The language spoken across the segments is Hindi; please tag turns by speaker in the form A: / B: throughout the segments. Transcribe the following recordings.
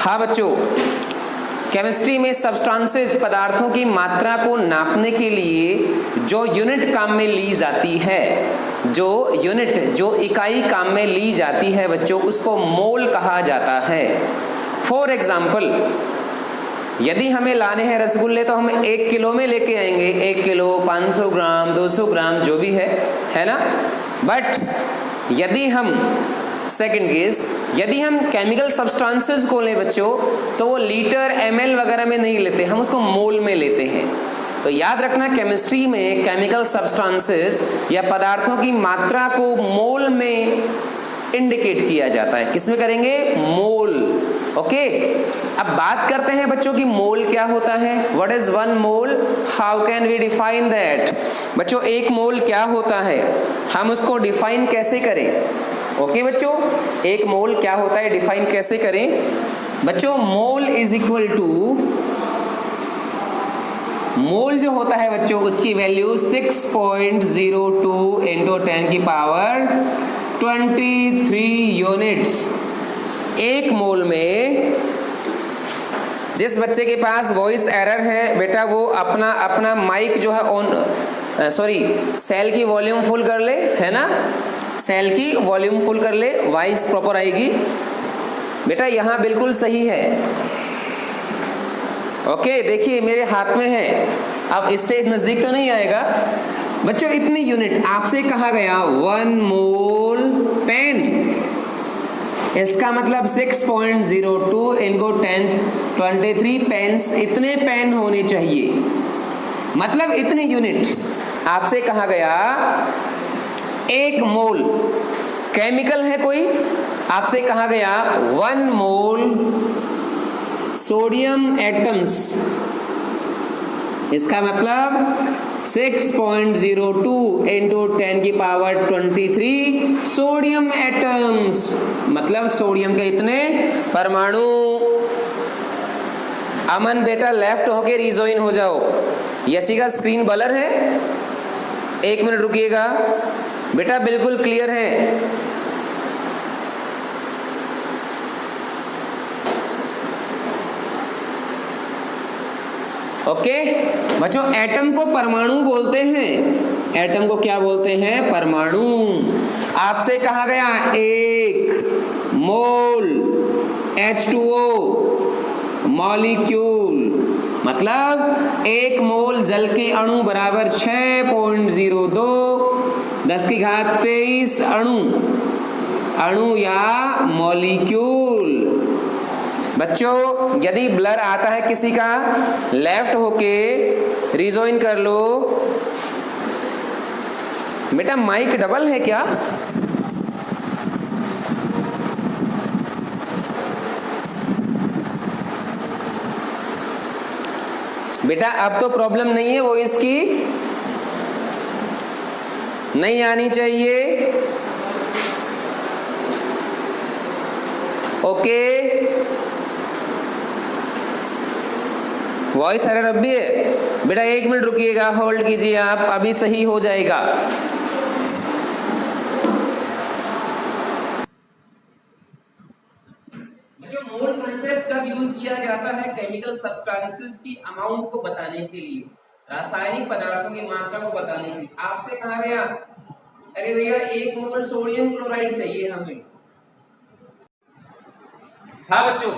A: हाँ बच्चों, केमिस्ट्री में सब्सटेंसेस पदार्थों की मात्रा को नापने के लिए जो यूनिट काम में ली जाती है, जो इकाई काम में ली जाती है बच्चों, उसको मोल कहा जाता है। फॉर एग्जाम्पल, यदि हमें लाने हैं रसगुल्ले तो हम 1 किलो में लेके आएंगे, 1 किलो 500 ग्राम 200 ग्राम जो भी है ना। बट यदि हम सेकंड केस, यदि हम केमिकल सब्सटेंसेस को लें बच्चों, तो वो लीटर ml वगैरह में नहीं लेते, हम उसको मोल में लेते हैं। तो याद रखना, केमिस्ट्री में केमिकल सब्सटेंसेस या पदार्थों की मात्रा को मोल में इंडिकेट किया जाता है। किसमें करेंगे? मोल। ओके, अब बात करते हैं बच्चों की मोल क्या होता है। What is 1 mole? How can we define that? बच्चों 1 मोल क्या होता है, हम उसको डिफाइन कैसे करें? ओके बच्चों, 1 मोल क्या होता है, डिफाइन कैसे करें? बच्चों मोल इज इक्वल टू, मोल जो होता है बच्चों उसकी वैल्यू 6.02 इंटू 10 की पावर 23 यूनिट्स। 1 मोल में, जिस बच्चे के पास वॉइस एरर है बेटा वो अपना माइक जो है ऑन, सेल की वॉल्यूम फुल कर ले, है ना, सेल की वॉल्यूम फुल कर ले, वॉइस प्रॉपर आएगी बेटा। यहां बिल्कुल सही है। ओके, देखिए मेरे हाथ में है, अब इससे नजदीक तो नहीं आएगा बच्चों। इतनी यूनिट आपसे कहा गया 1 मोल पेन, इसका मतलब 6.02 इनको 1023 पेन्स, इतने पेन होने चाहिए, मतलब इतनी यूनिट आपसे कहा गया। 1 मोल केमिकल है कोई, आपसे कहा गया 1 मोल सोडियम एटम्स, इसका मतलब 6.02 इंटू 10 की पावर 23 सोडियम एटम्स, मतलब सोडियम के इतने परमाणु। अमन बेटा लेफ्ट होके रिजॉइन हो जाओ। यशिका स्क्रीन ब्लर है, 1 मिनट रुकिएगा बेटा, बिल्कुल क्लियर है। ओके बच्चों, एटम को परमाणु बोलते हैं। एटम को क्या बोलते हैं? परमाणु। आपसे कहा गया 1 मोल H2O मॉलिक्यूल, मतलब 1 मोल जल के अणु बराबर 6.02 10 की घात 23 अणु या मॉलिक्यूल। बच्चों यदि ब्लर आता है किसी का, लेफ्ट होके रिजॉइन कर लो बेटा। माइक डबल है क्या? बेटा अब तो प्रॉब्लम नहीं है, वो इसकी नहीं आनी चाहिए। ओके, वॉइस एरर अब भी है बेटा, 1 मिनट रुकिएगा, होल्ड कीजिए आप, अभी सही हो जाएगा। जो मोल कांसेप्ट कब यूज किया जाता है? केमिकल सब्सटेंसेस की अमाउंट को बताने के लिए, रासायनिक पदार्थों की मात्रा को बताने के लिए। आपसे कहा गया अरे भैया 1 मोल सोडियम क्लोराइड चाहिए हमें। हाँ बच्चों,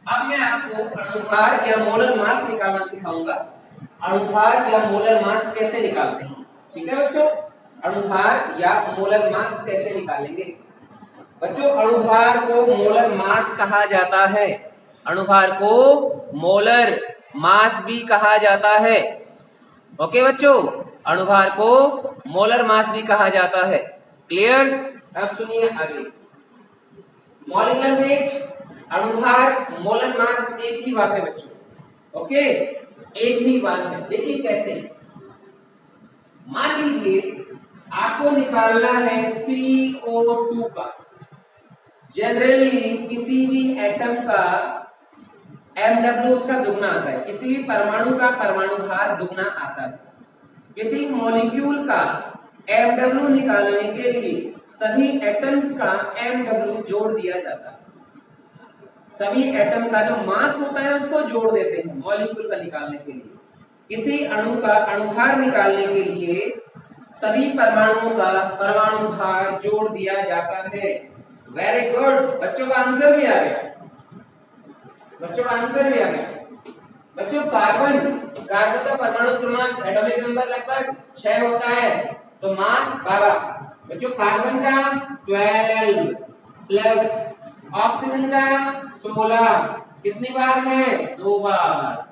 A: अब मैं आपको अणुभार या मोलर मास निकालना सिखाऊंगा। अणुभार या मोलर मास कैसे निकालते हैं, ठीक है बच्चों? अणुभार या मोलर मास कैसे निकालेंगे बच्चों? अणुभार को मोलर मास कहा जाता है। अणुभार को मोलर मास भी कहा जाता है। ओके बच्चों, अणुभार को मोलर मास भी कहा जाता है। क्लियर? अब सुनिए आगे। मॉलिक्यूलर वेट, अणुभार, मोलर मास एक ही बात है बच्चों। ओके, एक ही बात है। देखिए कैसे, मान लीजिए आपको निकालना है CO2 का। जनरली किसी भी एटम का MW उसका दुगना आता है, किसी भी परमाणु का परमाणु भार दुगना आता है। किसी मॉलिक्यूल का MW निकालने के लिए सभी एटम्स का MW जोड़ दिया जाता है। सभी एटम का जो मास होता है उसको जोड़ देते हैं मॉलिक्यूल का निकालने के लिए। किसी अणु का अणुभार निकालने के लिए सभी परमाणुओं का परमाणु भार जोड़ दिया जाता है। वेरी गुड, बच्चों का आंसर भी आ गया, बच्चों का आंसर भी आ गया। बच्चों कार्बन का परमाणु क्रमांक एटॉमिक नंबर लगभग 6 होता है, तो मास 12। बच्चों कार्बन का 12 प्लस ऑक्सीजन का 16 कितनी बार है? 2 बार।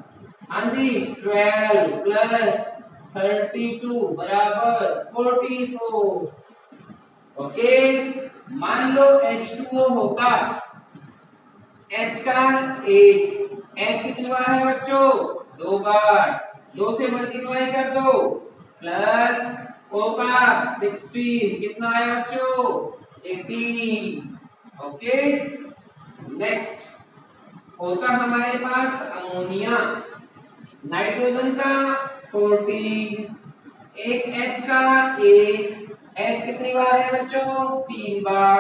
A: हाँ जी, 12 प्लस 32 बराबर 44। ओके, मान लो H2O होगा, H का 1, H कितनी बार है बच्चों? 2 बार, 2 से मल्टीप्लाई कर दो, प्लस O का 16 कितना है बच्चों? 18। ओके, नेक्स्ट होता हमारे पास अमोनिया, नाइट्रोजन का 14, एक H का 1, H कितनी बार है बच्चों? 3 बार,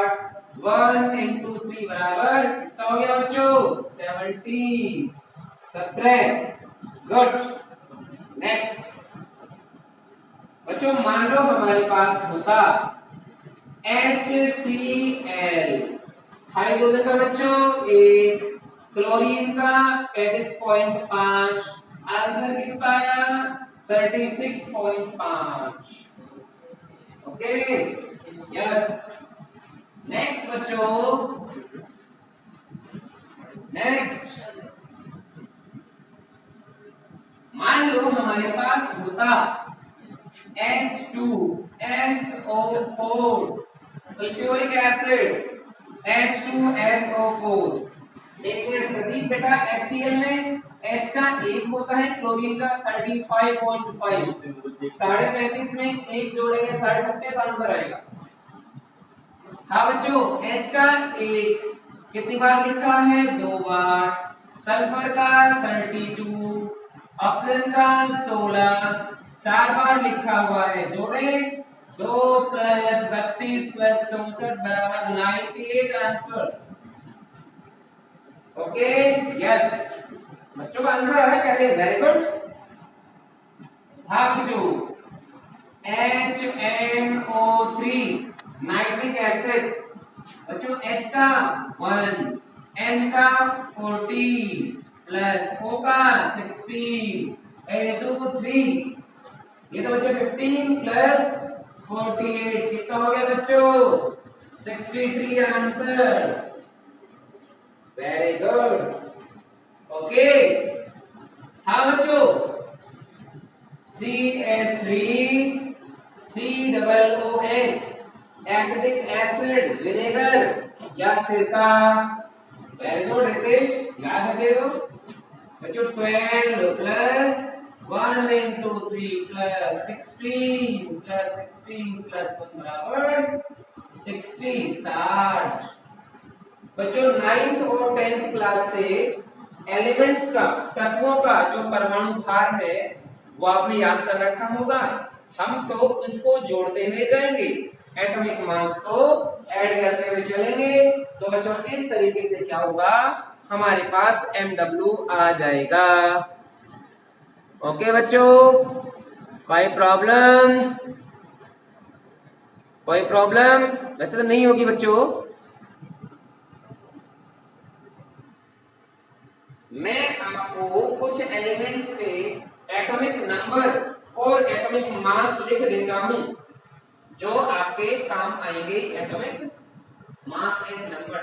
A: 1 into 3 बराबर कितना हो गया बच्चों? 17। गुड। नेक्स्ट बच्चों मान लो हमारे पास होता HCl, हाइड्रोजन का बच्चों 1, क्लोरीन का 35.5, आंसर कितना आया? 36.5। Okay, yes. नेक्स्ट बच्चों, नेक्स्ट मान लो हमारे पास होता H2SO4, सल्फ्यूरिक एसिड H2SO4। एक मिनट प्रदीप बेटा, HCl में H का 1 होता है, क्लोरीन का 35.5, 35.5 में 1 जोड़ेंगे 27.5 आंसर आएगा। हाँ बच्चों, H का 1 कितनी बार लिखा है? 2 बार, सल्फर का 32, ऑक्सीजन का 16, 4 बार लिखा हुआ है, जोड़े 2 प्लस 32 प्लस 64 बराबर 98 आंसर। ओके, यस, बच्चों का आंसर आ रहा है, वेरी गुड। हाँ बच्चों, HNO3 नाइट्रिक एसिड, बच्चों H का 1, N का 14 प्लस O का 16 into 3, ये तो बच्चों 15 प्लस 48 कितना हो गया बच्चों? 63 आंसर। Very good. ओके, हाँ बच्चों, CH3COOH एसिडिक एसिड, विनेगर या सिरका। वेरी गुड रितेश, याद है तेरे को बच्चों? 12 plus 1 into 3 plus 16 plus 16 plus 1 बराबर 60, 60। बच्चों 9th और 10th क्लास से एलिमेंट्स का, तत्वों का जो परमाणु भार है वो आपने याद कर रखा होगा। हम तो इसको जोड़ते हुए जाएंगे, एटॉमिक मास को ऐड करते हुए चलेंगे, तो बच्चों इस तरीके से क्या होगा, हमारे पास MW आ जाएगा। ओके बच्चों, कोई प्रॉब्लम? कोई प्रॉब्लम? वैसे तो नहीं होगी बच्चों। मैं आपको कुछ एलिमेंट्स के एटॉमिक नंबर और एटॉमिक मास लिख देता हूं जो आपके काम आएंगे, एटॉमिक मास एंड नंबर।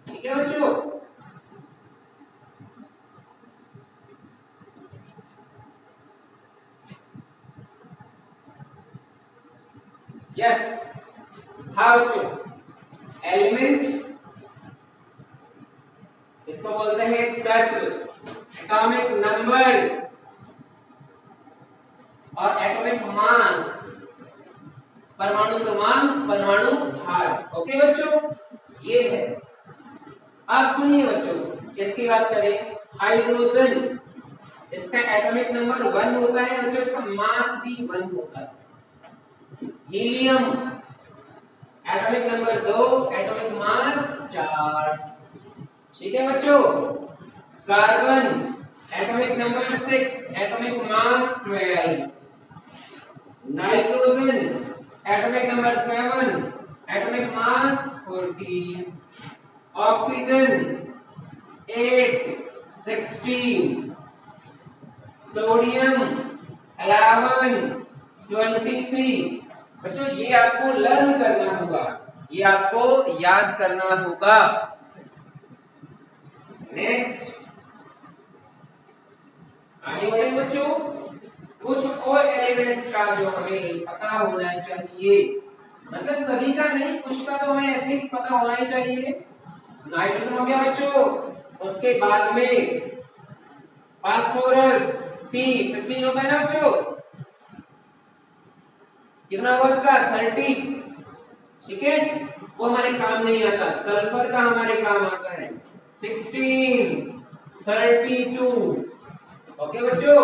A: ठीक है बच्चों? यस, हाँ बच्चों, एलिमेंट इसको बोलते हैं तत्व, एटॉमिक नंबर और एटॉमिक मास, परमाणु क्रमांक, परमाणु भार। ओके बच्चों, ये है। अब सुनिए बच्चों, इसकी बात करें, हाइड्रोजन, इसका एटॉमिक नंबर 1 होता है बच्चों, इसका मास भी 1 होता है। Helium atomic number 2, atomic mass 4, ठीक है बच्चों। Carbon atomic number 6, atomic mass 12। Nitrogen atomic number 7, atomic mass 14। Oxygen 8, 16। Sodium 11, 23। बच्चों ये आपको लर्न करना होगा, ये आपको याद करना होगा। नेक्स्ट आगे बढ़े बच्चों। कुछ और एलिमेंट्स का जो हमें पता होना चाहिए, मतलब सभी का नहीं, कुछ का तो हमें एटलीस्ट पता होना ही चाहिए। नाइट्रोजन हो गया बच्चों, उसके बाद में फास्फोरस P15 होता है ना बच्चों, कितना होगा उसका 30, ठीक है, वो हमारे काम नहीं आता। सल्फर का हमारे काम आता है 16, 32। ओके बच्चों,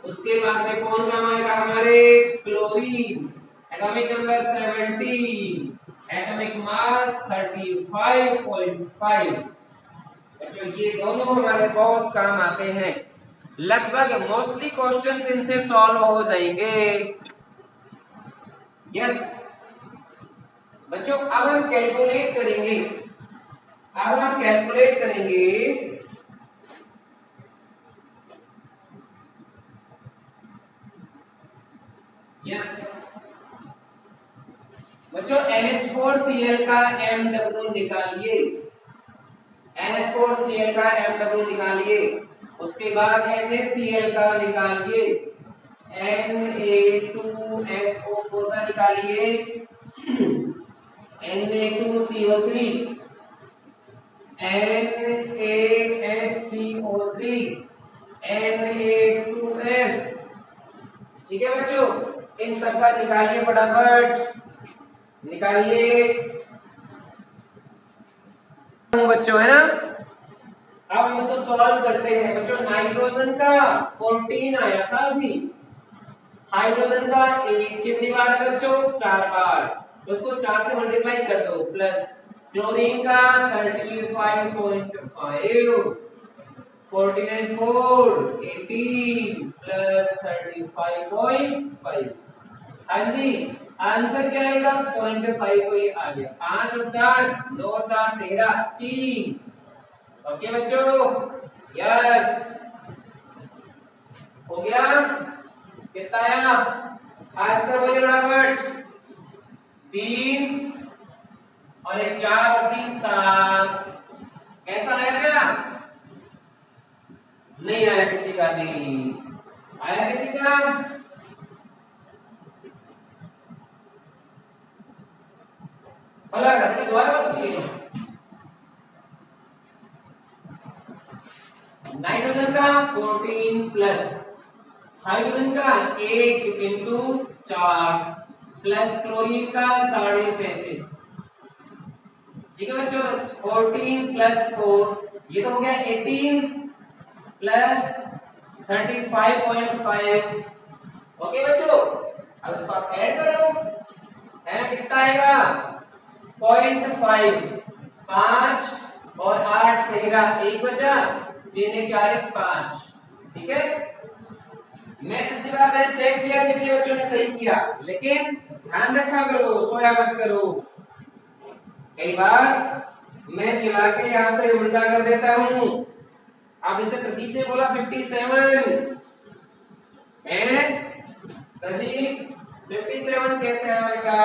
A: उसके बाद में कौन काम आएगा हमारे, chlorine atomic number 17, atomic mass 35.5। बच्चों ये दोनों हमारे बहुत काम आते हैं, लगभग मोस्टली क्वेश्चंस इनसे सॉल्व हो जाएंगे। यस बच्चों, अब हम कैलकुलेट करेंगे, अब हम कैलकुलेट करेंगे यस बच्चों NH4Cl का MW निकालिए, NH4Cl का MW निकालिए। उसके बाद NaCl का निकालिए, Na2SO4 का निकालिए, Na2CO3, NaHCO3, Na2S। ठीक है बच्चों, इन सबका निकालिए फटाफट, निकालिए बच्चों, है ना। अब हम इसको सॉल्व करते हैं बच्चों। नाइट्रोजन का 14 आया था अभी, हाइड्रोजन का कितनी बार है बच्चों, 4 बार, तो उसको 4 से मल्टीप्लाई कर दो, प्लस क्लोरीन का 35.5, 14 and 4 18 प्लस 35.5। हाँ जी, आंसर क्या आएगा, 0.5 को ये आ गया। 5 और 4 9 4 13 3। ओके बच्चों, यस हो गया। कितना आया आंसर, बोलिए फटाफट। 3 और एक 4 और 3 7। कैसा आया क्या, नहीं आया किसी का, नहीं आया किसी का। दोबारा बताइए। नाइट्रोजन का 14 प्लस हाइड्रोजन का 1 इंटू 4 प्लस क्लोरीन का 35.5। ठीक है बच्चों, 14 प्लस 4 ये तो हो गया 18 प्लस 35.5। ओके बच्चों, अब इसको आप ऐड करो, है कितना आएगा 0.5, 5 और 8 13, 1 बचा, 3 4 5। ठीक है, मैं इसके बाद मैंने चेक किया कि बच्चों ने सही किया, लेकिन ध्यान रखा करो, सोया मत करो। कई बार मैं चला के यहाँ पे उल्टा कर देता हूँ। अब इसे प्रदीप ने बोला 57 है, प्रदीप 57 कैसे आएगा,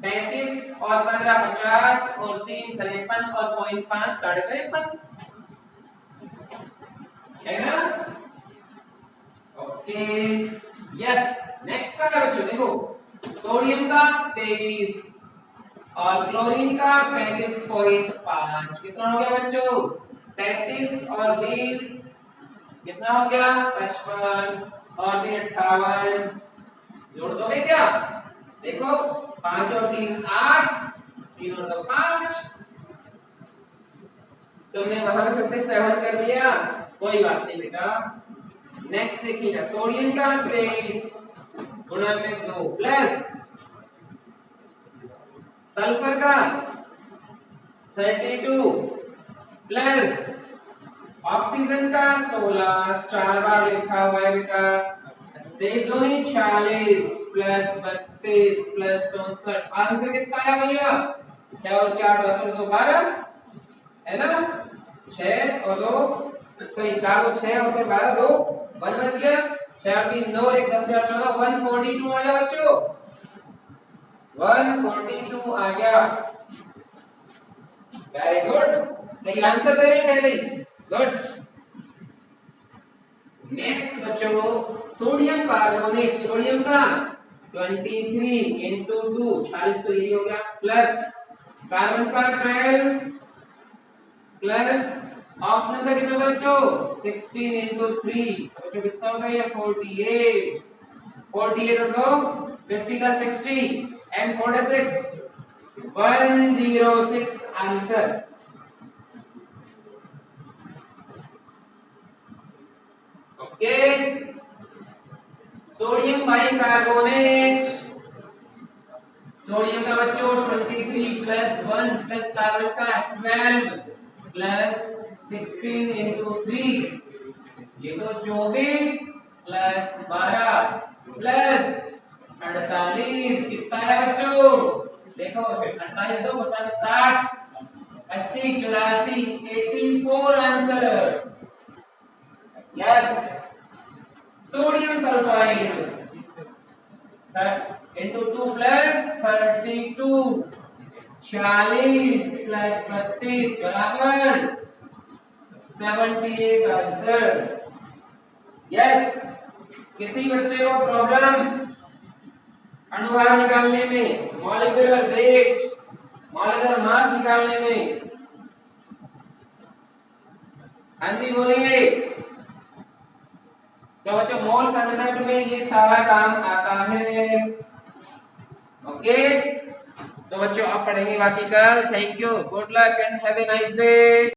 A: 35 और 15 50 और 3 53 और 0.5 53 है ना। ओके यस, नेक्स्ट का बच्चों देखो, सोडियम का 23 और क्लोरीन का 35.5। कितना हो गया बच्चों, 33 और 20 कितना हो गया 55 और 3 58। जोड़ दोगे क्या, देखो 5 और 3 8, 3 और 2 5। तुमने वहां 57 कर दिया, कोई बात नहीं बेटा। नेक्स्ट देखिएगा, सोडियम का 23 गुणा में 2 प्लस सल्फर का 32 प्लस ऑक्सीजन का 16 4 बार लिखा हुआ है बेटा, तेईस दूनी 46 प्लस 32 प्लस 64, आंसर कितना आया भैया? 6 और 4 10 और 2 12 है ना, 6 और 2 सॉरी 4 और 6 और 6 12 2 1 बच गया, 6 और 3 9 और 1 10 और 14 142 आ गया बच्चों, 142 आ गया। वेरी गुड, सही आंसर दे रहे पहले, गुड। नेक्स्ट बच्चों सोडियम कार्बोनेट, सोडियम का 23 into 2 46 तो यही हो गया, प्लस कार्बन का 12 प्लस ऑक्सीजन का कितना बच्चों 16 into 3 बच्चों कितना होगा ये 48 48 और 2 50 का 60 and 46 106 answer. Okay, sodium bicarbonate, sodium का बच्चों 23 प्लस 1 प्लस कार्बन का 12 प्लस 16 into 3 ये तो 24 प्लस 12 प्लस 48 कितना है बच्चों? देखो 48 2 50 60 80 84 84 answer. Yes, sodium sulphide into 2 plus 32 40 plus 32 बराबर 78 आंसर। यस, किसी बच्चे को प्रॉब्लम अणुभार निकालने में, मॉलिक्यूलर वेट, मॉलिक्यूलर मास निकालने में? हाँ जी बोलिए। तो बच्चों मोल कंसेप्ट में ये सारा काम आता है। ओके, तो बच्चों आप पढ़ेंगे बाकी कल। Thank you, good luck and have a nice day.